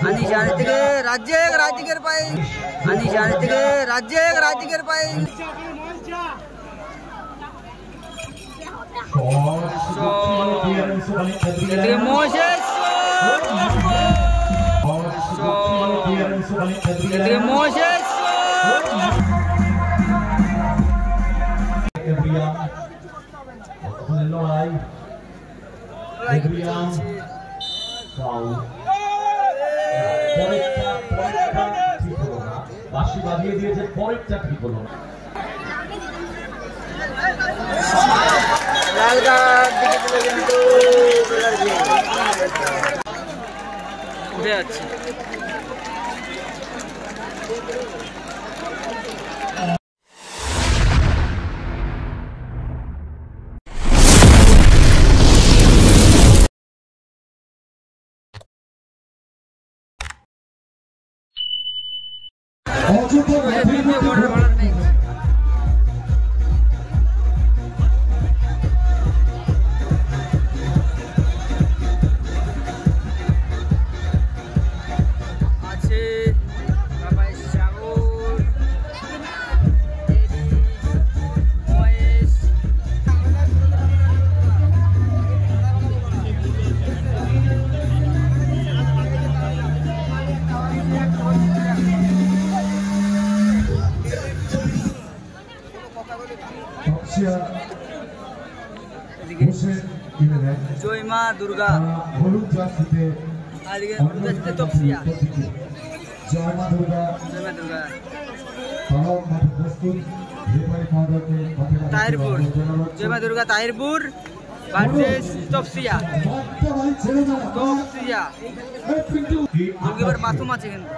আনিস আনে থেকে রাজ্যের পায়ে আনিস আনে থেকে রাজ্যের পায়ে বাঁশি বাজিয়ে দিয়েছে, পরেরটা ঠিক হলো না। উঠে যাচ্ছে জয় মা দুর্গা হলুদ জার্সিতে তপসিয়া জয় মা দুর্গা প্রস্তুত তাহিরপুর জয় মা দুর্গা তাহিরপুর ভার্সেস তপসিয়া গোলকিপার মাসুম আছে কিন্তু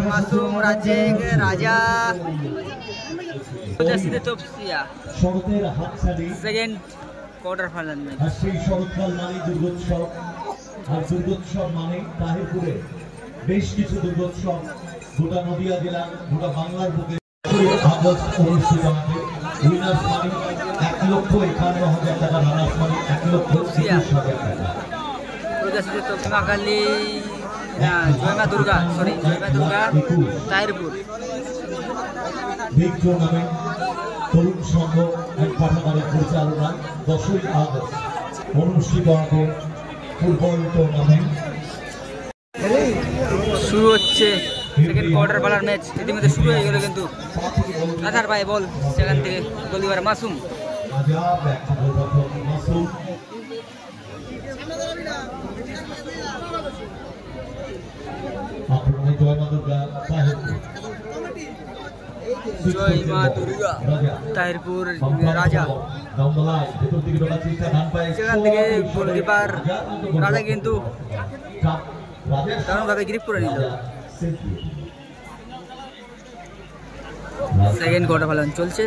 Masum Raja Tapsia second quarter final match. আর সেই শরৎকাল মানে দুর্গোৎসব, আর দুর্গোৎসব মানে তাহিরপুরে বেশ কিছু দুর্গোৎসব গোটা নদিয়া জেলা, গোটা বাংলার বুকে আগস্ট অনুষ্ঠিত হবে। উইনার্স মানে 1,51,000 টাকা, রানার্স মানে 1,20,000 টাকা। কালী জয় মা দুর্গা তাহিরপুর বিগ টুর্নামেন্ট তরুণ সংঘ এক পাঠাগারের পরিচালনা 10ই আগস্ট অনুষ্ঠিত হবে ফুটবল টুর্নামেন্ট। শুরু হচ্ছে সেকেন্ড কোয়ার্টার ফাইনাল ম্যাচ। ইতিমধ্যে শুরু হয়ে গেল কিন্তু আধার পায়ে বল, সেখান থেকে গোলকিপার মাসুম। জয় মা দুর্গা তাহিরপুর রাজা, সেখান থেকে গোলকিপার রাজা কিন্তু দারুণভাবে গ্রিপ করে নিল। সেকেন্ড কোয়ার্টার ফাইনাল চলছে,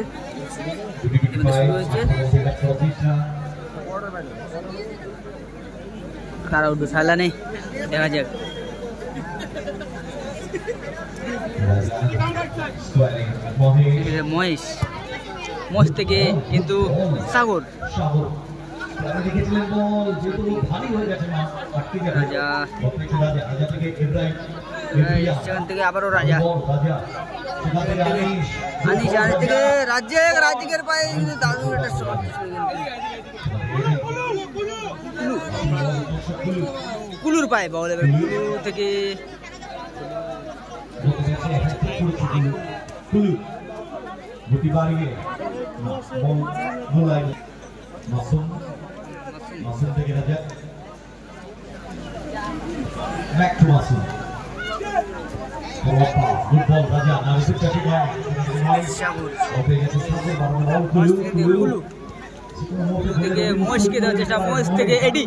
শুরু হয়েছে। কারা উঠবে ফাইনালে দেখা যাক। মহেশ থেকে কিন্তু সাগর রাজা, সেখান থেকে আবারও রাজা আনিস আনে থেকে রাজ্যের পায়ে কিন্তু দারুণ একটা শট কুলুর পায়ে বল। এবার কুলু থেকে মহেশকে দেওয়ার চেষ্টা, মহেশ থেকে এডি,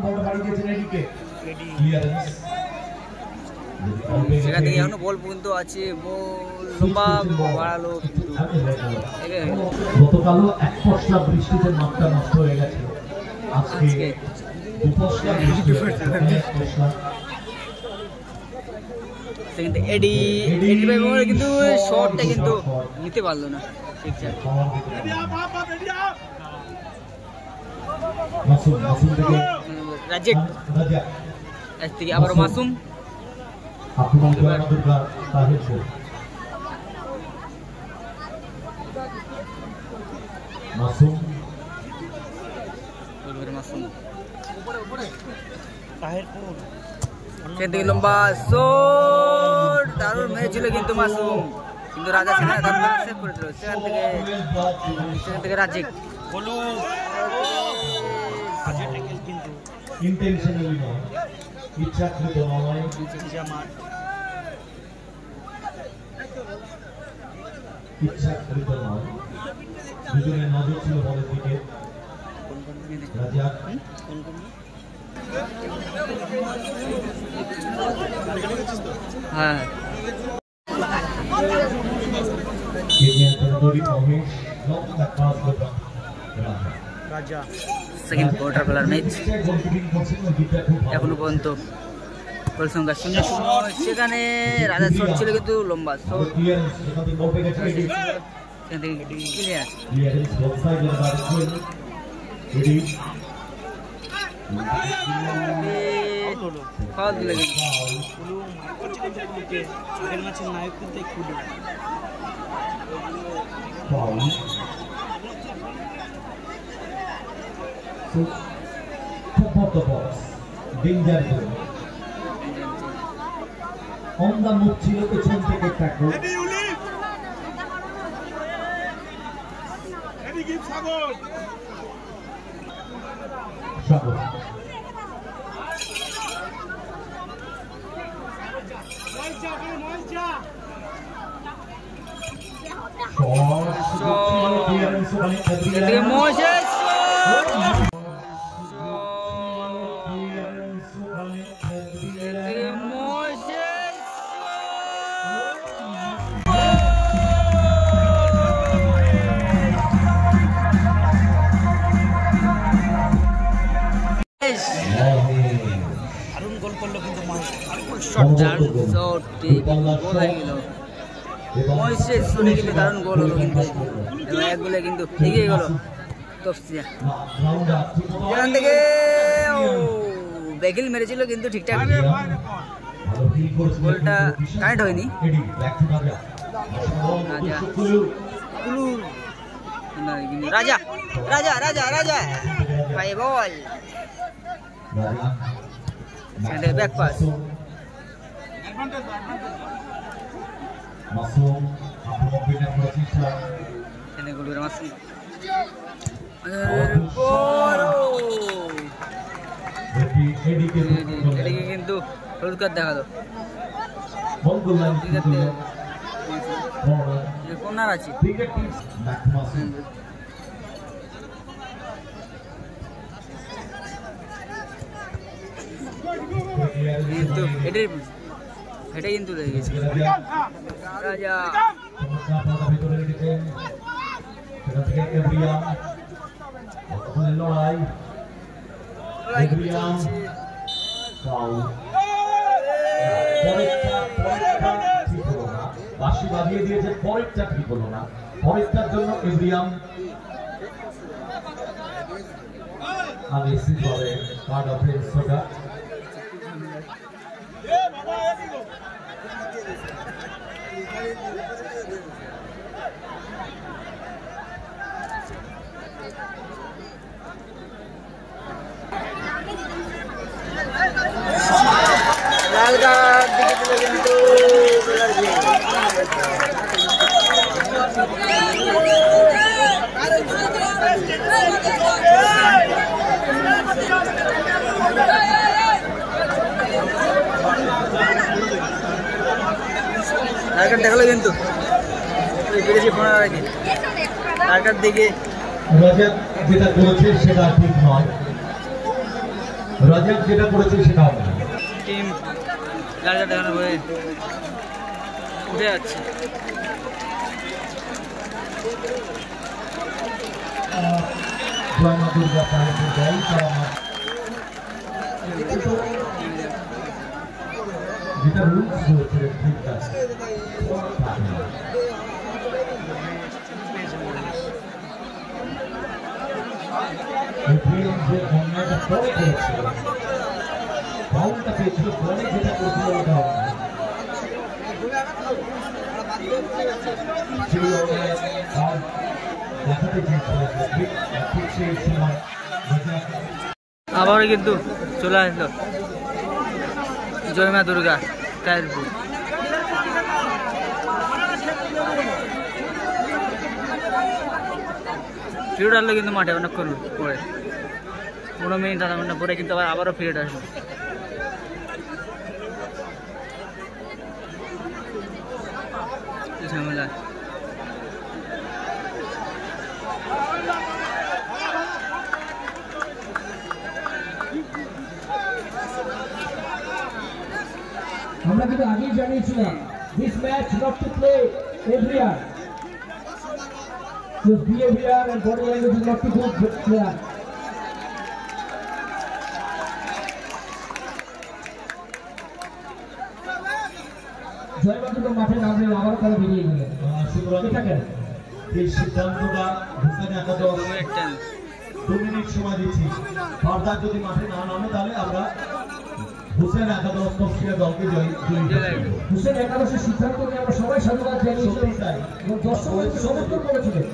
সেখান থেকে এখনো বল পর্যন্ত আছে। লম্বা বাড়ালো, গতকালও এক পশলা বৃষ্টিতে মাঠটা নষ্ট হয়ে গেছে, আজকে এডি কিন্তু শটটা কিন্তু নিতে পারলো না ঠিকঠাক। রাজিক রাজাক এর থেকে আবারও মাসুম আক্রমণ করে দুর্গা তাহিরপুর মাসুম মাসুম সেখান থেকে লম্বা শট দারুণ মেরেছিল কিন্তু মাসুম কিন্তু রাজা সেখানে সেভ করে দিল সেখান থেকে রাজিক ইন্টেনশনালি নয় ইচ্ছাকৃত নয় ইচ্ছাকৃত নয় দুজনের নজর ছিল বলের দিকে রাজাক হ্যাঁ সেকেন্ড কোয়ার্টার খেলার ম্যাচ এখনো পর্যন্ত গোল সংখ্যা 0-0 সেখানে রাজা শট ছিল কিন্তু লম্বা শট সেখান থেকে ক্লিয়ার ফাউল দিলে top of the box danger zone on the move ছিল পেছন থেকে ট্যাকল সাগর দারুণ গোল হলো কিন্তু এক গোলে কিন্তু এগিয়ে গেল তফসিয়া এখান থেকে ব্যাগিল মেরেছিল কিন্তু ঠিকঠাক গোলটা কানেক্ট হয়নি রাজা রাজা রাজা রাজা ভাই বল ব্যাক পাস মাসুম আক্রমণ বিনা প্রচেষ্টা এখানে গোল করে মাসুম এদিকে কিন্তু হলুদ কার্ড দেখালো কর্নার আছে কিন্তু এটাই কিন্তু লেগে গেছে রাজা লড়াই বাঁশি বাজিয়ে দিয়েছে পরেরটা ঠিক হলো না পরেরটার জন্য এভরিয়াম আমি সিলভারে কার্ড অফেন্স সোডা লাল কার্ড দিকে কিন্তু দেখালো কিন্তু বিদেশি ফোন টাকার দিকে রাজাক যেটা করেছে সেটা ঠিক নয় রাজাক যেটা করেছে সেটা হবে না টিম লালটা দেখানো হয়ে উঠে যাচ্ছে জয়মা দুর্গা পাহাড়ের দল যেটা রুলস রয়েছে ঠিক আছে যে অন্যায়টা পরে করেছে চেয়েছিল বলে যেটা করছিল ওটা দেখাতে চেয়েছিল ঠিক সেই সময় আবারও কিন্তু চলে আসলো জয় মা দুর্গা তাইরপুর। পিরিয়ড আসলো কিন্তু মাঠে অনেকক্ষণ পরে 15 মিনিট আধা ঘন্টা পরে কিন্তু আবারও পিরিয়ড আসলো। ঝামেলা আমরা কিন্তু আগেই জানিয়েছিলাম this match not to play everywhere, so behavior and body language is not to good player. জয়বাদুর মাঠে নামলেন আবার তারা বেরিয়ে গেলেন। এটা কেন এই সিদ্ধান্তটা হোসেন একাদশ 2 মিনিট সময় দিচ্ছি, ফার্দার যদি মাঠে না নামে তাহলে আমরা হোসেন একাদশ তফসিলা দলকে জয় হোসেন একাদশের সিদ্ধান্তকে আমরা সবাই সাধুবাদ জানিয়েছি, তাই দর্শক সমর্থন করেছিলেন।